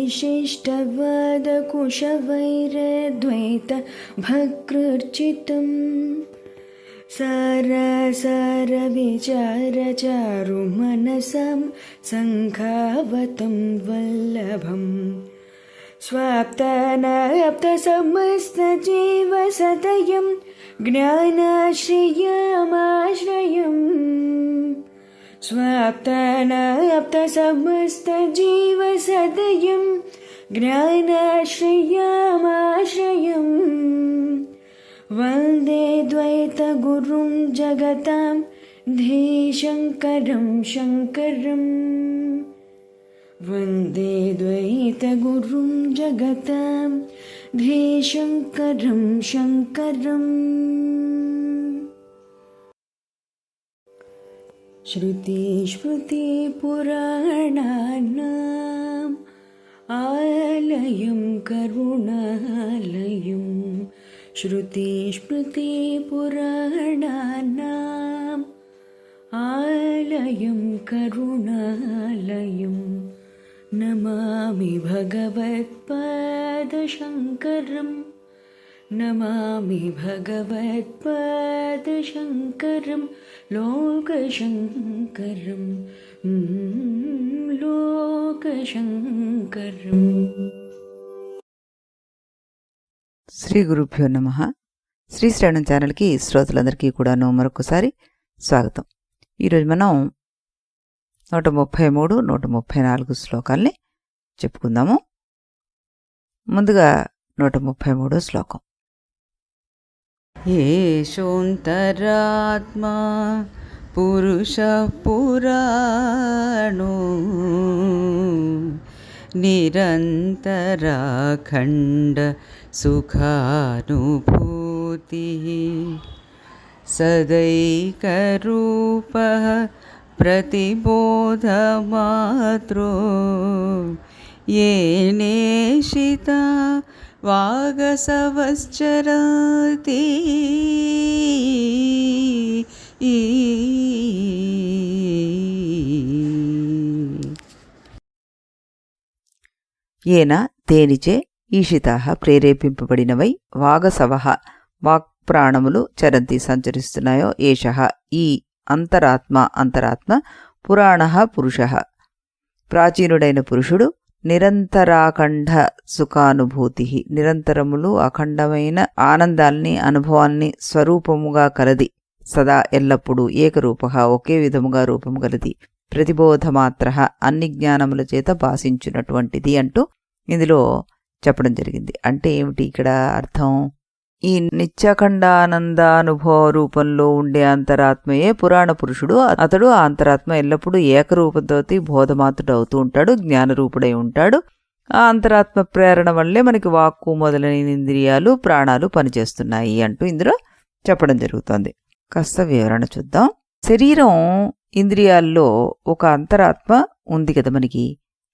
विशिष्टवादकुशवैरद्वैतभकृर्चितम् सारसारविचारचारुमनसं सङ्खावतं वल्लभम् स्वाप्तानाप्तसमस्तजीवसदयं ज्ञानाश्रयमाश्रयम् स्वाप्तानाप्तसमस्तजीवसदयं ज्ञानाश्रयमाश्रयम् वन्दे द्वैतगुरुं जगतां धीशङ्करं शङ्करम् वन्दे द्वैतगुरुं जगतां धीशङ्करं शङ्करम्। श्रुतिस्मृतिपुराणानाम् आलयं करुणालयम् श्रुतिस्मृतिपुराणानाम् आलयं करुणालयम् नमामि भगवत्पादशङ्करम् नमामि भगवत्पादशङ्करं लोकशङ्करं लोकशङ्करम्। శ్రీ గురుభ్యో నమః. శ్రీ శ్రవణం ఛానల్కి శ్రోతలందరికీ కూడాను మరొకసారి స్వాగతం. ఈరోజు మనం 133, 134 శ్లోకాల్ని చెప్పుకుందాము. ముందుగా 133 శ్లోకం. ఏషోంతరాత్మా పురుష పురాణో నిరంతరాఖండ సుఖానుభూతిః సదైకరూపః ప్రతిబోధమాత్రో येनेशिता वागसवश्चरति येन దేనిచే ఈషితాః ప్రేరేపింపబడినవై వాగసవః వాక్ప్రాణములు చరంతి సంచరిస్తున్నాయో ఏషః ఈ అంతరాత్మ పురాణః పురుషః ప్రాచీనుడైన పురుషుడు నిరంతరాఖండ సుఖానుభూతి నిరంతరములు అఖండమైన ఆనందాల్ని అనుభవాన్ని స్వరూపముగా కలది సదా ఎల్లప్పుడూ ఏకరూప ఒకే విధముగా రూపము గలది ప్రతిబోధమాత్ర అన్ని జ్ఞానముల చేత భాషించున్నటువంటిది అంటూ ఇందులో చెప్పడం జరిగింది. అంటే ఏమిటి ఇక్కడ అర్థం? ఈ నిత్యఖండానందానుభవ రూపంలో ఉండే అంతరాత్మయే పురాణ పురుషుడు. అతడు ఆ అంతరాత్మ ఎల్లప్పుడూ ఏకరూపంతో బోధమాత్రుడు అవుతూ ఉంటాడు, జ్ఞానరూపుడై ఉంటాడు. ఆ అంతరాత్మ ప్రేరణ వల్లే మనకి వాక్కు మొదలైన ఇంద్రియాలు ప్రాణాలు పనిచేస్తున్నాయి అంటూ ఇందులో చెప్పడం జరుగుతోంది. కాస్త వివరణ చూద్దాం. శరీరం ఇంద్రియాల్లో ఒక అంతరాత్మ ఉంది కదా మనకి,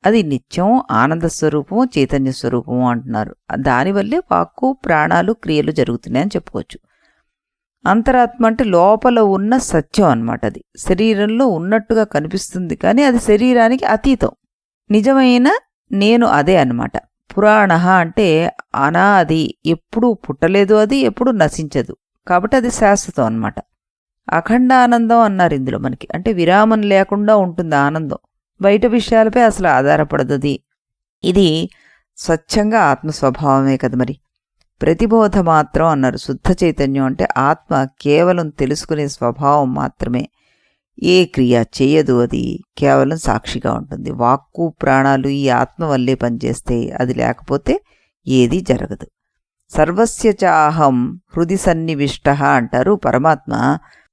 అది నిత్యం ఆనంద స్వరూపము చైతన్య స్వరూపము అంటున్నారు. దానివల్లే వాక్కు ప్రాణాలు క్రియలు జరుగుతున్నాయని చెప్పుకోవచ్చు. అంతరాత్మ అంటే లోపల ఉన్న సత్యం అన్నమాట. అది శరీరంలో ఉన్నట్టుగా కనిపిస్తుంది కానీ అది శరీరానికి అతీతం. నిజమైన నేను అదే అన్నమాట. పురాణ అంటే అనాది, ఎప్పుడూ పుట్టలేదు, అది ఎప్పుడు నశించదు, కాబట్టి అది శాశ్వతం అన్నమాట. అఖండ ఆనందం అన్నారు ఇందులో మనకి, అంటే విరామం లేకుండా ఉంటుంది ఆనందం, బయట విషయాలపై అసలు ఆధారపడదు. ఇది స్వచ్ఛంగా ఆత్మస్వభావమే కదా. మరి ప్రతిబోధ మాత్రం అన్నారు. శుద్ధ చైతన్యం అంటే ఆత్మ కేవలం తెలుసుకునే స్వభావం మాత్రమే, ఏ క్రియ చేయదు, అది కేవలం సాక్షిగా ఉంటుంది. వాక్కు ప్రాణాలు ఈ ఆత్మ వల్లే పనిచేస్తాయి, అది లేకపోతే ఏదీ జరగదు. సర్వస్య చాహం హృది సన్నివిష్ట అంటారు పరమాత్మ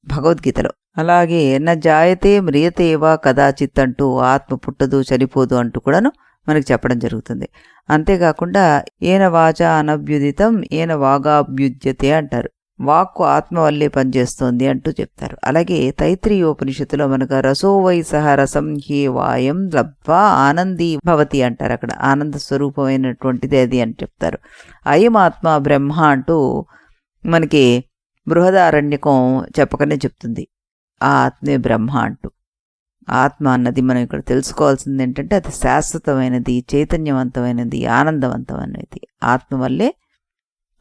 భగవద్గీతలో. అలాగే న జాయతే మ్రియతేవా కదాచిత్ అంటూ ఆత్మ పుట్టదు చనిపోదు అంటూ కూడాను మనకి చెప్పడం జరుగుతుంది. అంతేకాకుండా ఏన వాచ అనభ్యుదితం ఏన వాగాభ్యుజ్యతే అంటారు. వాక్కు ఆత్మ వల్లే పనిచేస్తోంది అంటూ చెప్తారు. అలాగే తైత్రీయోపనిషత్తులో మనకు రసోవై సహ రసం హే వాయం లబ్ధ్వా ఆనందీ భవతి అంటారు. అక్కడ ఆనంద స్వరూపమైనటువంటిది అది అని చెప్తారు. అయమాత్మ బ్రహ్మ అంటూ మనకి బృహదారణ్యకం చెప్పకనే చెప్తుంది, ఆ ఆత్మే బ్రహ్మ అంటూ. ఆత్మ అన్నది మనం ఇక్కడ తెలుసుకోవాల్సింది ఏంటంటే అది శాశ్వతమైనది, చైతన్యవంతమైనది, ఆనందవంతమైనది. ఆత్మ వల్లే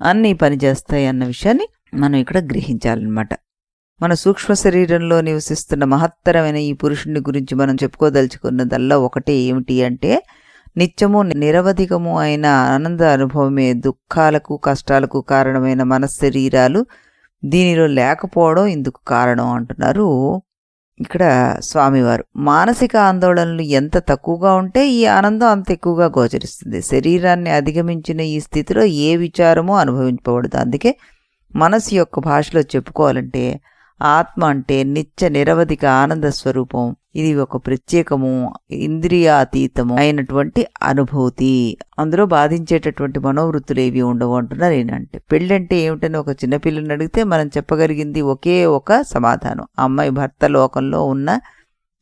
అన్నీ పనిచేస్తాయి అన్న విషయాన్ని మనం ఇక్కడ గ్రహించాలన్నమాట. మన సూక్ష్మ శరీరంలో నివసిస్తున్న మహత్తరమైన ఈ పురుషుని గురించి మనం చెప్పుకోదలుచుకున్నదల్లా ఒకటే ఏమిటి అంటే, నిత్యము నిరవధికము అయిన ఆనంద అనుభవమే దుఃఖాలకు కష్టాలకు కారణమైన మనశ్శరీరాలు దీనిలో లేకపోవడం ఇందుకు కారణం అంటున్నారు ఇక్కడ స్వామివారు. మానసిక ఆందోళనలు ఎంత తక్కువగా ఉంటే ఈ ఆనందం అంత ఎక్కువగా గోచరిస్తుంది. శరీరాన్ని అధిగమించిన ఈ స్థితిలో ఏ విచారమూ అనుభవింపబడదు. అందుకే మనసు యొక్క భాషలో చెప్పుకోవాలంటే ఆత్మ అంటే నిత్య నిరవధిక ఆనంద స్వరూపం. ఇది ఒక ప్రత్యేకము, ఇంద్రియాతీతము అయినటువంటి అనుభూతి. అందులో బాధించేటటువంటి మనోవృత్తులు ఏవి ఉండవు అంటున్నారు. ఏంటంటే పెళ్ళంటే ఏమిటని ఒక చిన్నపిల్లని అడిగితే మనం చెప్పగలిగింది ఒకే ఒక సమాధానం, అమ్మాయి భర్త లోకంలో ఉన్న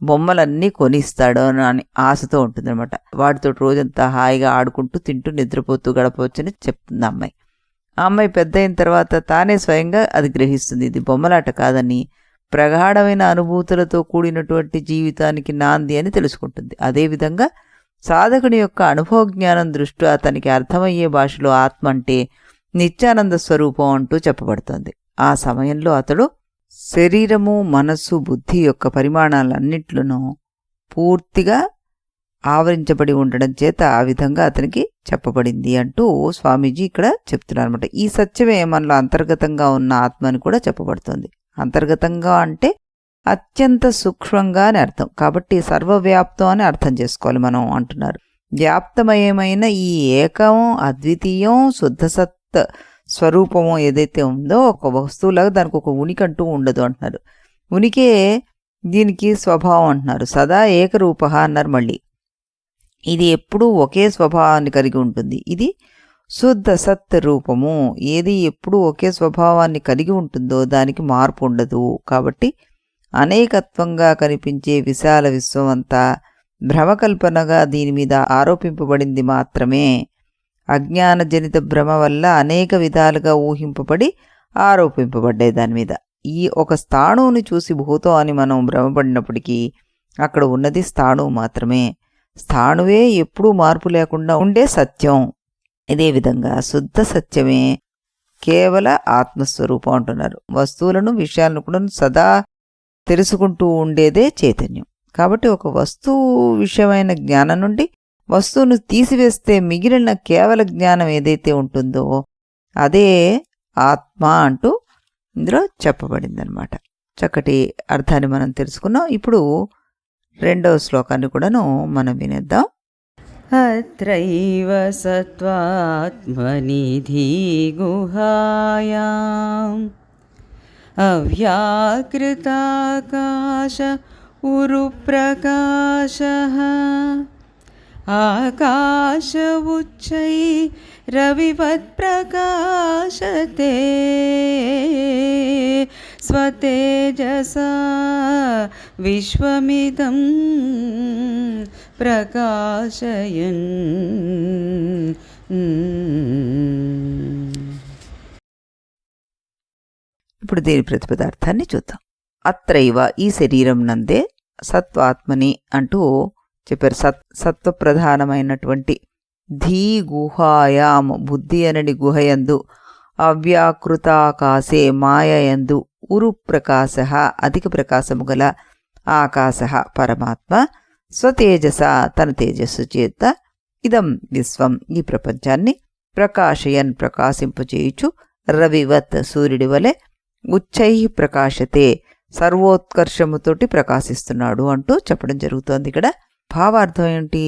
బొమ్మలన్నీ కొనిస్తాడు అని ఆశతో ఉంటుందన్నమాట. వాటితో రోజంతా హాయిగా ఆడుకుంటూ తింటూ నిద్రపోతూ గడపవచ్చని చెప్తుంది అమ్మాయి. ఆ అమ్మాయి పెద్ద అయిన తర్వాత తానే స్వయంగా అది గ్రహిస్తుంది, ఇది బొమ్మలాట కాదని, ప్రగాఢమైన అనుభూతులతో కూడినటువంటి జీవితానికి నాంది అని తెలుసుకుంటుంది. అదేవిధంగా సాధకుని యొక్క అనుభవ జ్ఞానం దృష్ట్యా అతనికి అర్థమయ్యే భాషలో ఆత్మ అంటే నిత్యానంద స్వరూపం అంటూ చెప్పబడుతుంది. ఆ సమయంలో అతడు శరీరము, మనస్సు, బుద్ధి యొక్క పరిమాణాలన్నిట్లను పూర్తిగా ఆవరించబడి ఉండడం చేత ఆ విధంగా అతనికి చెప్పబడింది అంటూ స్వామీజీ ఇక్కడ చెప్తున్నారు అనమాట. ఈ సత్యమే మనలో అంతర్గతంగా ఉన్న ఆత్మ అని కూడా చెప్పబడుతుంది. అంతర్గతంగా అంటే అత్యంత సూక్ష్మంగా అని అర్థం. కాబట్టి సర్వవ్యాప్తం అని అర్థం చేసుకోవాలి మనం అంటున్నారు. వ్యాప్తమయమైన ఈ ఏకం, అద్వితీయం, శుద్ధసత్ స్వరూపము ఏదైతే ఉందో ఒక వస్తువులాగా దానికి ఒక ఉనికి అంటూ ఉండదు అంటున్నారు. ఉనికే దీనికి స్వభావం అంటున్నారు. సదా ఏకరూప అన్నారు. మళ్ళీ ఇది ఎప్పుడూ ఒకే స్వభావాన్ని కలిగి ఉంటుంది. ఇది శుద్ధ సత్ రూపము. ఏది ఎప్పుడూ ఒకే స్వభావాన్ని కలిగి ఉంటుందో దానికి మార్పు ఉండదు. కాబట్టి అనేకత్వంగా కనిపించే విశాల విశ్వం అంతా భ్రమకల్పనగా దీని మీద ఆరోపింపబడింది మాత్రమే. అజ్ఞానజనిత భ్రమ వల్ల అనేక విధాలుగా ఊహింపబడి ఆరోపింపబడ్డాయి దాని మీద. ఈ ఒక స్థాణువుని చూసి భూతం అని మనం భ్రమపడినప్పటికీ అక్కడ ఉన్నది స్థాణువు మాత్రమే. స్థాణువే ఎప్పుడూ మార్పు లేకుండా ఉండే సత్యం. ఇదే విధంగా శుద్ధ సత్యమే కేవల ఆత్మస్వరూపం అంటున్నారు. వస్తువులను, విషయాలను కూడా సదా తెలుసుకుంటూ ఉండేదే చైతన్యం. కాబట్టి ఒక వస్తువు విషయమైన జ్ఞానం నుండి వస్తువును తీసివేస్తే మిగిలిన కేవల జ్ఞానం ఏదైతే ఉంటుందో అదే ఆత్మ అంటూ ఇందులో చెప్పబడిందనమాట. చక్కటి అర్థాన్ని మనం తెలుసుకున్నాం. ఇప్పుడు రెండవ శ్లోకాన్ని కూడాను మనం వినేద్దాం. అత్రైవ సత్వాత్మనిధి గుహాయాం అవ్యాకృతాకాశ ఉరుప్రకాశః ఆకాశ ఉచ్చై రవివత్ ప్రకాశతే స్వతేజసా విశ్వమిదం ప్రకాశయన్. ఇప్పుడు దీని ప్రతిపదార్థాన్ని చూద్దాం. అత్రైవ ఈ శరీరం నందే సత్వాత్మని అంటూ చెప్పారు. సత్వప్రధానమైనటువంటి ధీ గుహాయాం బుద్ధి అనని గుహయందు, అవ్యాకృతాకాశే మాయయందు, ఉరుప్రకాశ అధిక ప్రకాశము గల ఆకాశ పరమాత్మ స్వతేజస తన తేజస్సు చేత ఇదం విశ్వం ఈ ప్రపంచాన్ని ప్రకాశయన్ ప్రకాశింపచేయుచు రవివత్ సూర్యుడి వలె ఉచ్చై ప్రకాశతే సర్వోత్కర్షముతోటి ప్రకాశిస్తున్నాడు అంటూ చెప్పడం జరుగుతోంది. ఇక్కడ భావార్థం ఏంటి?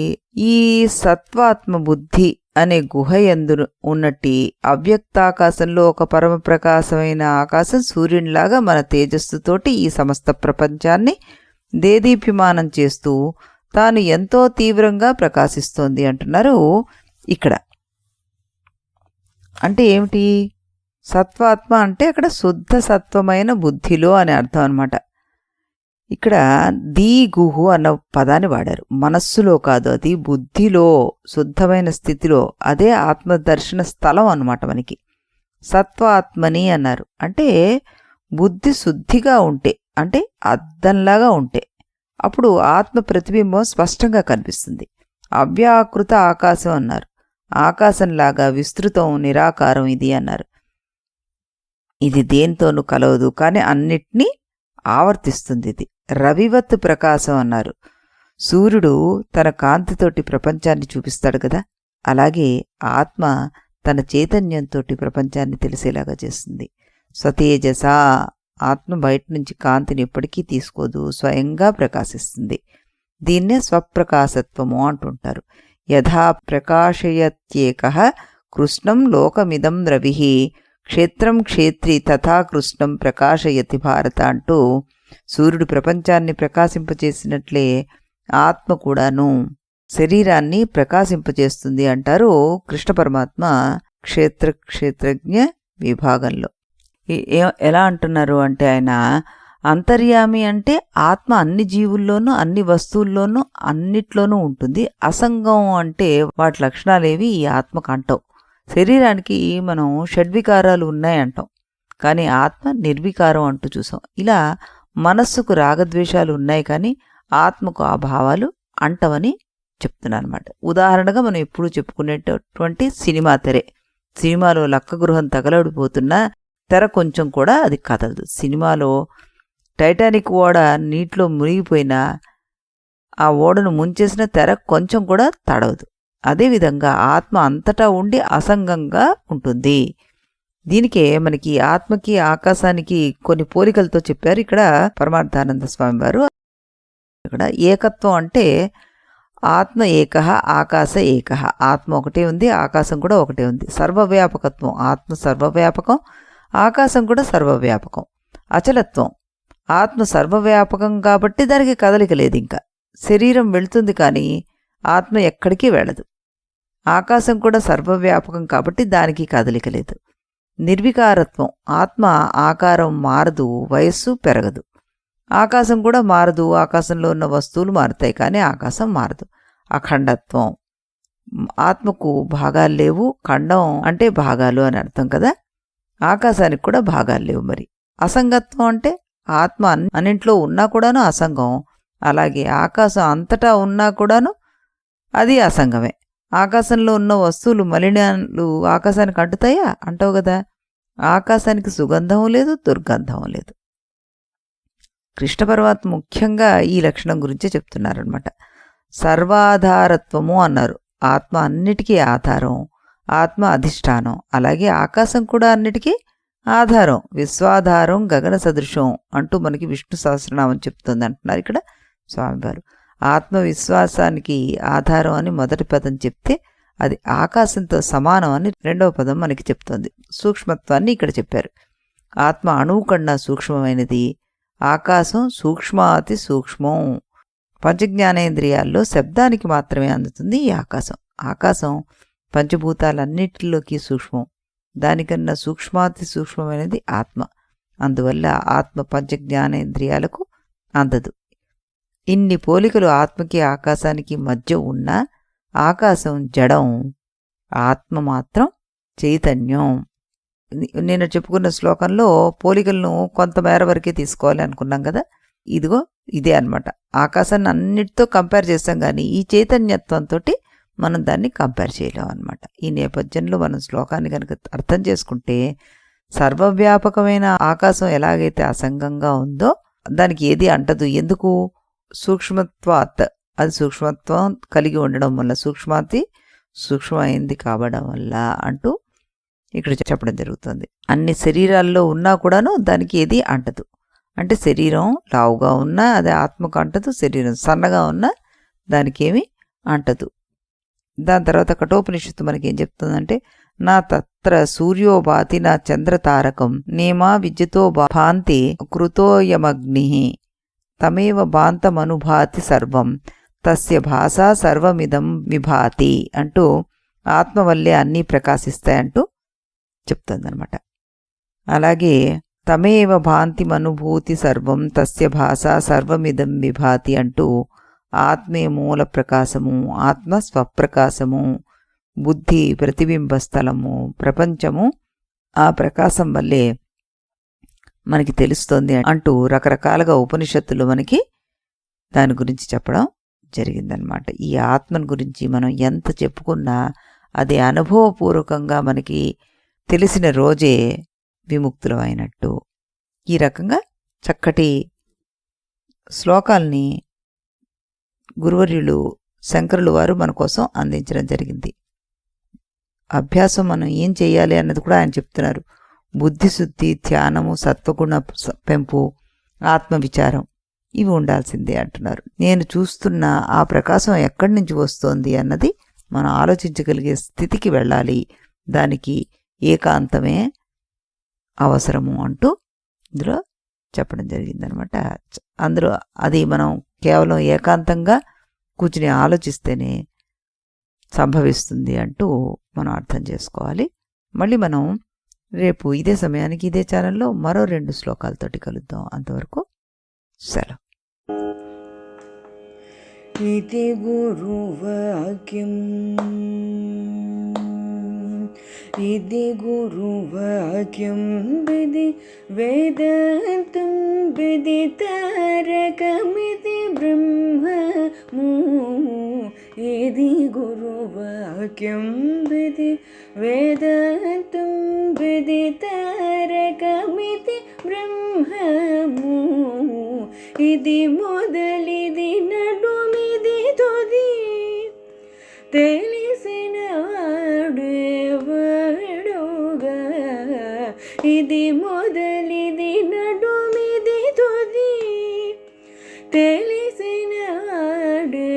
ఈ సత్వాత్మ బుద్ధి అనే గుహయందు ఉన్నట్టి అవ్యక్తాకాశంలో ఒక పరమ ప్రకాశమైన ఆకాశం సూర్యునిలాగా మన తేజస్సుతోటి ఈ సమస్త ప్రపంచాన్ని దేదీప్యమానం చేస్తూ తాను ఎంతో తీవ్రంగా ప్రకాశిస్తోంది అంటున్నారు ఇక్కడ. అంటే ఏమిటి? సత్వాత్మ అంటే అక్కడ శుద్ధ సత్వమైన బుద్ధిలో అని అర్థం అనమాట. ఇక్కడ దీ గుహు అన్న పదాన్ని వాడారు. మనస్సులో కాదు, అది బుద్ధిలో, శుద్ధమైన స్థితిలో. అదే ఆత్మదర్శన స్థలం అన్నమాట మనకి. సత్వాత్మని అన్నారు అంటే బుద్ధి శుద్ధిగా ఉంటే, అంటే అద్దంలాగా ఉంటే, అప్పుడు ఆత్మ ప్రతిబింబం స్పష్టంగా కనిపిస్తుంది. అవ్యాకృత ఆకాశం అన్నారు. ఆకాశంలాగా విస్తృతం నిరాకారం ఇది అన్నారు. ఇది దేనితోనూ కలవదు, కానీ అన్నిటినీ ఆవర్తిస్తుంది. ఇది రవివత్ ప్రకాశం అన్నారు. సూర్యుడు తన కాంతితోటి ప్రపంచాన్ని చూపిస్తాడు కదా, అలాగే ఆత్మ తన చైతన్యంతో ప్రపంచాన్ని తెలిసేలాగా చేస్తుంది. స్వతేజస, ఆత్మ బయట నుంచి కాంతిని ఎప్పటికీ తీసుకోదు, స్వయంగా ప్రకాశిస్తుంది. దీన్నే స్వప్రకాశత్వము అంటుంటారు. యథా ప్రకాశయత్యేకః కృష్ణం లోకమిదం రవిః క్షేత్రం క్షేత్రి తథా కృష్ణం ప్రకాశయతి భారత అంటూ సూర్యుడు ప్రపంచాన్ని ప్రకాశింపచేసినట్లే ఆత్మ కూడాను శరీరాన్ని ప్రకాశింపచేస్తుంది అంటారు కృష్ణ పరమాత్మ క్షేత్రజ్ఞ విభాగంలో. ఎలా అంటున్నారు అంటే, ఆయన అంతర్యామి అంటే ఆత్మ అన్ని జీవుల్లోనూ అన్ని వస్తువుల్లోనూ అన్నిట్లోనూ ఉంటుంది. అసంగం అంటే వాటి లక్షణాలేవి ఈ ఆత్మకు అంటావు. శరీరానికి మనం షడ్వికారాలు ఉన్నాయంటాం, కానీ ఆత్మ నిర్వికారం అంటూ చూసాం. ఇలా మనస్సుకు రాగద్వేషాలు ఉన్నాయి, కానీ ఆత్మకు ఆ భావాలు అంటవని చెప్తున్నాను అనమాట. ఉదాహరణగా మనం ఎప్పుడూ చెప్పుకునేటటువంటి సినిమా తెరే. సినిమాలో లక్క గృహం తగలడిపోతున్నా తెర కొంచెం కూడా అది కదలదు. సినిమాలో టైటానిక్ ఓడ నీటిలో మునిగిపోయినా ఆ ఓడను ముంచేసిన తెర కొంచెం కూడా తడవదు. అదేవిధంగా ఆత్మ అంతటా ఉండి అసంగంగా ఉంటుంది. దీనికే మనకి ఆత్మకి ఆకాశానికి కొన్ని పోలికలతో చెప్పారు ఇక్కడ పరమార్థానంద స్వామి వారు. ఇక్కడ ఏకత్వం అంటే ఆత్మ ఏకః ఆకాశ ఏకః. ఆత్మ ఒకటే ఉంది, ఆకాశం కూడా ఒకటే ఉంది. సర్వవ్యాపకత్వం, ఆత్మ సర్వవ్యాపకం, ఆకాశం కూడా సర్వవ్యాపకం. అచలత్వం, ఆత్మ సర్వవ్యాపకం కాబట్టి దానికి కదలిక లేదు. ఇంకా శరీరం వెళుతుంది కానీ ఆత్మ ఎక్కడికి వెళ్ళదు. ఆకాశం కూడా సర్వవ్యాపకం కాబట్టి దానికి కదలిక లేదు. నిర్వికారత్వం, ఆత్మ ఆకారం మారదు, వయస్సు పెరగదు. ఆకాశం కూడా మారదు, ఆకాశంలో ఉన్న వస్తువులు మారుతాయి కానీ ఆకాశం మారదు. అఖండత్వం, ఆత్మకు భాగాలు లేవు. ఖండం అంటే భాగాలు అని అర్థం కదా, ఆకాశానికి కూడా భాగాలు లేవు. మరి అసంగత్వం అంటే ఆత్మ అన్నింట్లో ఉన్నా కూడాను అసంగం, అలాగే ఆకాశం అంతటా ఉన్నా కూడాను అది అసంగమే. ఆకాశంలో ఉన్న వస్తువులు మలినాలు ఆకాశానికి అంటుతాయా? అంటావు కదా. ఆకాశానికి సుగంధం లేదు, దుర్గంధం లేదు. కృష్ణ పరమాత్మ ముఖ్యంగా ఈ లక్షణం గురించే చెప్తున్నారనమాట. సర్వాధారత్వము అన్నారు. ఆత్మ అన్నిటికీ ఆధారం, ఆత్మ అధిష్టానం. అలాగే ఆకాశం కూడా అన్నిటికీ ఆధారం. విశ్వాధారం గగన సదృశం అంటూ మనకి విష్ణు సహస్రనామం చెప్తుంది అంటున్నారు ఇక్కడ స్వామివారు. ఆత్మవిశ్వాసానికి ఆధారం అని మొదటి పదం చెప్తే అది ఆకాశంతో సమానం అని రెండవ పదం మనకి చెప్తోంది. సూక్ష్మత్వాన్ని ఇక్కడ చెప్పారు. ఆత్మ అణువు కన్నా సూక్ష్మమైనది, ఆకాశం సూక్ష్మాతి సూక్ష్మం. పంచజ్ఞానేంద్రియాల్లో శబ్దానికి మాత్రమే అందుతుంది ఈ ఆకాశం. ఆకాశం పంచభూతాలన్నిటిలోకి సూక్ష్మం, దానికన్నా సూక్ష్మాతి సూక్ష్మమైనది ఆత్మ. అందువల్ల ఆత్మ పంచజ్ఞానేంద్రియాలకు అందదు. ఇన్ని పోలికలు ఆత్మకి ఆకాశానికి మధ్య ఉన్నా ఆకాశం జడం, ఆత్మ మాత్రం చైతన్యం. నేను చెప్పుకున్న శ్లోకంలో పోలికలను కొంతమేర వరకే తీసుకోవాలి అనుకున్నాం కదా. ఇదిగో ఇదే అనమాట. ఆకాశాన్ని అన్నిటితో కంపేర్ చేస్తాం కానీ ఈ చైతన్యత్వంతో మనం దాన్ని కంపేర్ చేయలేం అనమాట. ఈ నేపథ్యంలో మనం శ్లోకాన్ని కనుక అర్థం చేసుకుంటే, సర్వవ్యాపకమైన ఆకాశం ఎలాగైతే అసంగంగా ఉందో దానికి ఏది అంటదు. ఎందుకు? సూక్ష్మత్వాత్, అది సూక్ష్మత్వం కలిగి ఉండడం వల్ల, సూక్ష్మాతి సూక్ష్మమైంది కావడం వల్ల అంటూ ఇక్కడ చెప్పడం జరుగుతుంది. అన్ని శరీరాల్లో ఉన్నా కూడాను దానికి ఏది అంటదు. అంటే శరీరం లావుగా ఉన్నా అది ఆత్మకు అంటదు, శరీరం సన్నగా ఉన్నా దానికి ఏమి అంటదు. దాని తర్వాత కఠోపనిషత్తు మనకి ఏం చెప్తుందంటే, నా తత్ర సూర్యో భాతి నా చంద్రతారకం నేమా విద్యుతో భాంతి కృతోయమగ్ని తమేవ భాంతమనుభాతి సర్వం తస్య భాషా సర్వమిదం విభాతి అంటూ ఆత్మ వల్లే అన్నీ ప్రకాశిస్తాయంటూ చెప్తుందనమాట. అలాగే తమేవ భాంతిమనుభూతి సర్వం తస్య భాషా సర్వమిదం విభాతి అంటూ ఆత్మే మూల ప్రకాశము, ఆత్మ స్వప్రకాశము, బుద్ధి ప్రతిబింబస్థలము, ప్రపంచము ఆ ప్రకాశం వల్లే మనకి తెలుస్తోంది అంటూ రకరకాలుగా ఉపనిషత్తులు మనకి దాని గురించి చెప్పడం జరిగిందనమాట. ఈ ఆత్మను గురించి మనం ఎంత చెప్పుకున్నా అది అనుభవపూర్వకంగా మనకి తెలిసిన రోజే విముక్తులం అయినట్టు. ఈ రకంగా చక్కటి శ్లోకాల్ని గురువర్యులు శంకరులు వారు మన కోసం అందించడం జరిగింది. అభ్యాసం మనం ఏం చేయాలి అన్నది కూడా ఆయన చెప్తున్నారు. బుద్ధిశుద్ధి, ధ్యానము, సత్వగుణ పెంపు, ఆత్మవిచారం ఇవి ఉండాల్సిందే అంటున్నారు. నేను చూస్తున్న ఆ ప్రకాశం ఎక్కడి నుంచి వస్తోంది అన్నది మనం ఆలోచించగలిగే స్థితికి వెళ్ళాలి. దానికి ఏకాంతమే అవసరము అంటూ ఇందులో చెప్పడం జరిగిందనమాట. అందులో అది మనం కేవలం ఏకాంతంగా కూర్చుని ఆలోచిస్తేనే సంభవిస్తుంది అంటూ మనం అర్థం చేసుకోవాలి. మళ్ళీ మనం రేపు ఇదే సమయానికి ఇదే ఛానల్లో మరో 2 శ్లోకాలతోటి కలుద్దాం. అంతవరకు సెలవు. इति गुरुवाक्यम् इति गुरुवाक्यं विधि वेदान्तं विदितारकमिति ब्रह्ममु इति गुरुवाक्यं विधि वेदान्तं विदितारकमिति ब्रह्ममु इति मोदलिदि नडुमिदि तुदि తెలిసిన వాడెవడుగా ఇది మొదలిది నడుమిది తుది తెలిసిన వాడెవడుగా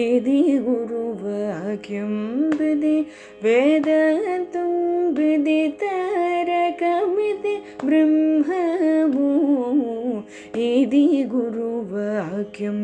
ఇది గురువాక్యం విధి వేదాంతం విదితారకమితి బ్రహ్మము ఇది గురువాక్యం.